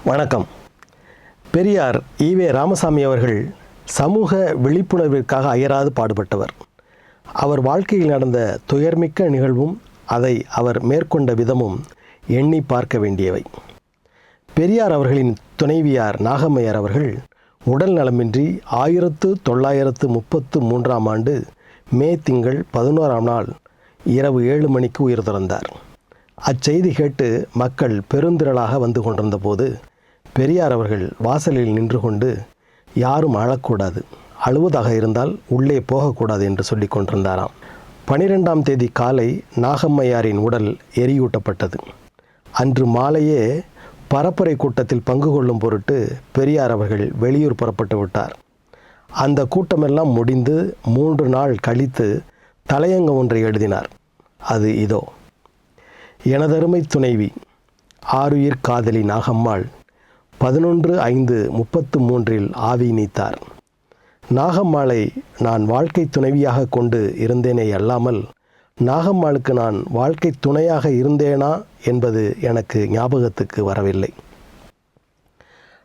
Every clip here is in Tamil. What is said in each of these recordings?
வணக்கம். பெரியார் ஈவே ராமசாமி அவர்கள் சமூக விழிப்புணர்விற்காக அயராது பாடுபட்டவர். அவர் வாழ்க்கையில் நடந்த துயர்மிக்க நிகழ்வும் அதை அவர் மேற்கொண்ட விதமும் எண்ணி பார்க்க வேண்டியவை. பெரியார் அவர்களின் துணைவியார் நாகம்மையார் அவர்கள் உடல் நலமின்றி 1933 ஆண்டு மே திங்கள் 11ஆம் நாள் இரவு 7 மணிக்கு உயிர் துறந்தார். அச்செய்தி கேட்டு மக்கள் பெருந்திரளாக வந்து கொண்டிருந்த போது பெரியார் அவர்கள் வாசலில் நின்று கொண்டு, யாரும் அழக்கூடாது, அழுவதாக இருந்தால் உள்ளே போகக்கூடாது என்று சொல்லி கொண்டிருந்தாராம். 12ஆம் தேதி காலை நாகம்மையாரின் உடல் எரியூட்டப்பட்டது. அன்று மாலையே பரப்புரை கூட்டத்தில் பங்கு கொள்ளும் பொருட்டு பெரியார் அவர்கள் வெளியூர் புறப்பட்டு விட்டார். அந்த கூட்டமெல்லாம் முடிந்து 3 நாள் கழித்து தலையங்கம் ஒன்றை எழுதினார். அது இதோ: எனதருமை துணைவி, ஆருயிர் காதலி நாகம்மாள் 11/5/33 ஆவி நீத்தார். நாகம்மாளை நான் வாழ்க்கை துணைவியாக கொண்டு இருந்தேனே அல்லாமல் நாகம்மாளுக்கு நான் வாழ்க்கை துணையாக இருந்தேனா என்பது எனக்கு ஞாபகத்துக்கு வரவில்லை.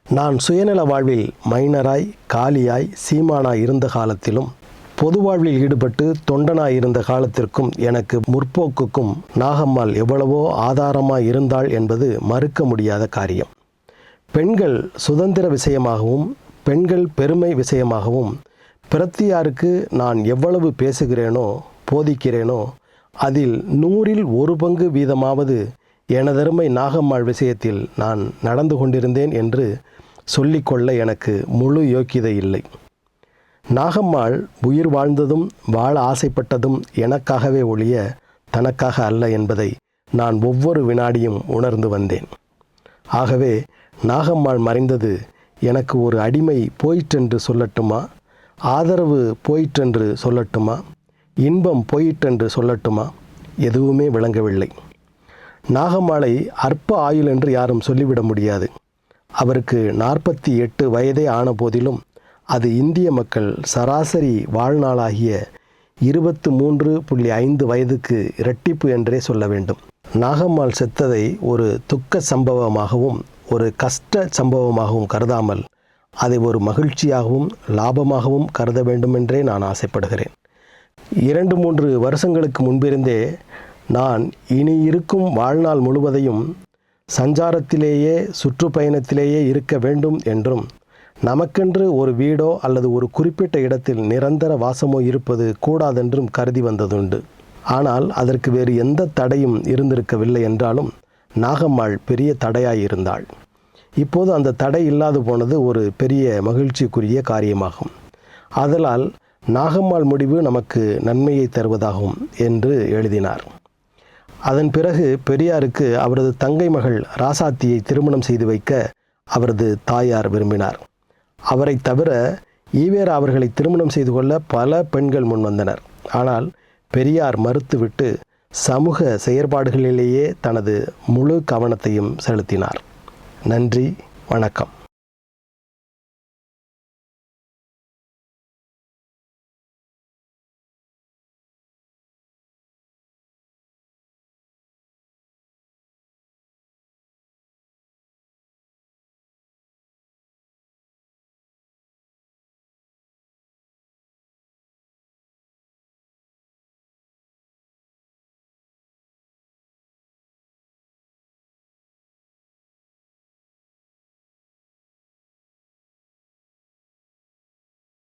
நான் சுயநல வாழ்வில் மைனராய், காலியாய், சீமானாய் இருந்த காலத்திலும் பொது வாழ்வில் ஈடுபட்டு தொண்டனாய் இருந்த காலத்திற்கும் எனக்கு முற்போக்குக்கும் நாகம்மாள் எவ்வளவோ ஆதாரமாய் இருந்தாள் என்பது மறுக்க முடியாத காரியம். பெண்கள் சுதந்திர விஷயமாகவும் பெண்கள் பெருமை விஷயமாகவும் பிரத்தியாருக்கு நான் எவ்வளவு பேசுகிறேனோ போதிக்கிறேனோ அதில் 100ல் 1 பங்கு வீதமாவது எனதருமை நாகம்மாள் விஷயத்தில் நான் நடந்து கொண்டிருந்தேன் என்று சொல்லிக்கொள்ள எனக்கு முழு யோக்கியதை இல்லை. நாகம்மாள் உயிர் வாழ்ந்ததும் வாழ ஆசைப்பட்டதும் எனக்காகவே ஒழிய தனக்காக அல்ல என்பதை நான் ஒவ்வொரு வினாடியும் உணர்ந்து வந்தேன். ஆகவே நாகம்மாள் மறைந்தது எனக்கு ஒரு அடிமை போயிற்றென்று சொல்லட்டுமா, ஆதரவு போயிற்றென்று சொல்லட்டுமா, இன்பம் போயிற்றென்று சொல்லட்டுமா, எதுவுமே விளங்கவில்லை. நாகம்மாளை அற்ப ஆயுள் என்று யாரும் சொல்லிவிட முடியாது. அவருக்கு 48 வயதே ஆன போதிலும் அது இந்திய மக்கள் சராசரி வாழ்நாளாகிய 23.5 வயதுக்கு இரட்டிப்பு என்றே சொல்ல வேண்டும். நாகம்மாள் செத்ததை ஒரு துக்க சம்பவமாகவும் ஒரு கஷ்ட சம்பவமாகவும் கருதாமல் அதை ஒரு மகிழ்ச்சியாகவும் லாபமாகவும் கருத வேண்டுமென்றே நான் ஆசைப்படுகிறேன். 2-3 வருஷங்களுக்கு முன்பிருந்தே நான் இனி இருக்கும் வாழ்நாள் முழுவதையும் சஞ்சாரத்திலேயே சுற்றுப்பயணத்திலேயே இருக்க வேண்டும் என்றும், நமக்கென்று ஒரு வீடோ அல்லது ஒரு குறிப்பிட்ட இடத்தில் நிரந்தர வாசமோ இருப்பது கூடாதென்றும் கருதி வந்ததுண்டு. ஆனால் அதற்கு வேறு எந்த தடையும் இருந்திருக்கவில்லை என்றாலும் நாகம்மாள் பெரிய தடையாயிருந்தாள். இப்போது அந்த தடை இல்லாது போனது ஒரு பெரிய மகிழ்ச்சிக்குரிய காரியமாகும். ஆதலால் நாகம்மாள் முடிவு நமக்கு நன்மையை தருவதாகும் என்று எழுதினார். அதன் பிறகு பெரியாருக்கு அவரது தங்கை மகள் ராசாத்தியை திருமணம் செய்து வைக்க அவரது தாயார் விரும்பினார். அவரை தவிர ஈவேரா அவர்களை திருமணம் செய்து கொள்ள பல பெண்கள் முன்வந்தனர். ஆனால் பெரியார் மறுத்துவிட்டு சமூக செயற்பாடுகளிலேயே தனது முழு கவனத்தையும் செலுத்தினார். நன்றி, வணக்கம்.